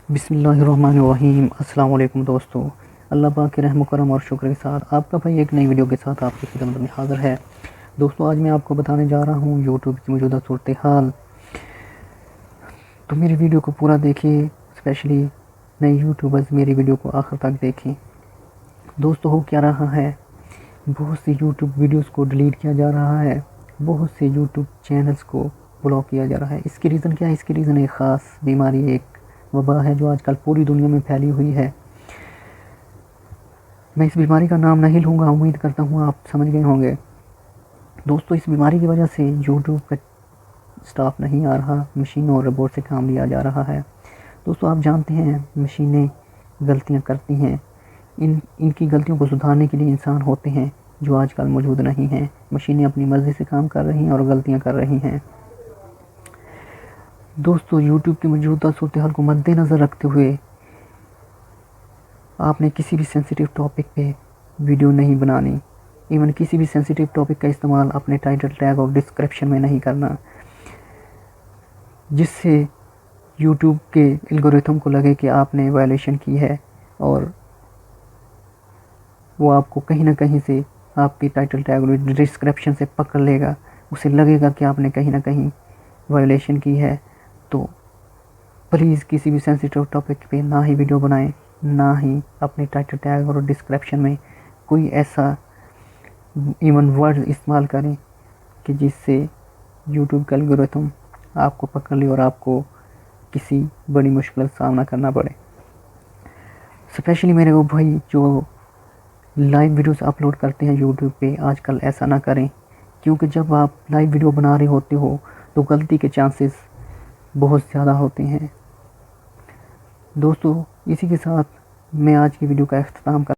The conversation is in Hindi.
बिस्मिल्लाहिर्रहमानिर्रहीम। अस्सलाम वालेकुम दोस्तों, अल्लाह पाक के रहम करम और शुक्र के साथ आपका भाई एक नई वीडियो के साथ आपकी खिदमत में हाज़िर है। दोस्तों, आज मैं आपको बताने जा रहा हूँ यूट्यूब की मौजूदा सूरत हाल। तो मेरी वीडियो को पूरा देखिए, स्पेशली नए यूट्यूबर्स मेरी वीडियो को आखिर तक देखें। दोस्तों, हो क्या रहा है, बहुत सी यूट्यूब वीडियोज़ को डिलीट किया जा रहा है, बहुत से यूट्यूब चैनल्स को ब्लॉक किया जा रहा है। इसकी रीज़न क्या है? इसकी रीज़न एक ख़ास बीमारी, एक वबा है जो आजकल पूरी दुनिया में फैली हुई है। मैं इस बीमारी का नाम नहीं लूँगा, उम्मीद करता हूँ आप समझ गए होंगे। दोस्तों, इस बीमारी की वजह से यूट्यूब का स्टाफ नहीं आ रहा, मशीनों और रोबोट से काम लिया जा रहा है। दोस्तों, आप जानते हैं मशीनें गलतियाँ करती हैं, इनकी गलतियों को सुधारने के लिए इंसान होते हैं जो आजकल मौजूद नहीं हैं। मशीनें अपनी मर्ज़ी से काम कर रही हैं और गलतियाँ कर रही हैं। दोस्तों, यूट्यूब की मौजूदा सूरत हाल को मद्देनज़र रखते हुए आपने किसी भी सेंसिटिव टॉपिक पे वीडियो नहीं बनानी। इवन किसी भी सेंसिटिव टॉपिक का इस्तेमाल अपने टाइटल टैग और डिस्क्रिप्शन में नहीं करना, जिससे यूट्यूब के एल्गोरिथम को लगे कि आपने वायलेशन की है और वो आपको कहीं ना कहीं से आपकी टाइटल टैग और डिस्क्रिप्शन से पकड़ लेगा। उसे लगेगा कि आपने कहीं ना कहीं वायलेशन की है। तो प्लीज़ किसी भी सेंसिटिव टॉपिक पे ना ही वीडियो बनाएं, ना ही अपने टाइटल टैग और डिस्क्रिप्शन में कोई ऐसा इवन वर्ड इस्तेमाल करें कि जिससे यूट्यूब का एल्गोरिथम आपको पकड़ ले और आपको किसी बड़ी मुश्किल का सामना करना पड़े। स्पेशली मेरे वो भाई जो लाइव वीडियोस अपलोड करते हैं यूट्यूब पे, आजकल ऐसा ना करें, क्योंकि जब आप लाइव वीडियो बना रहे होते हो तो गलती के चांसेस बहुत ज़्यादा होते हैं। दोस्तों, इसी के साथ मैं आज की वीडियो का अख्ताम कर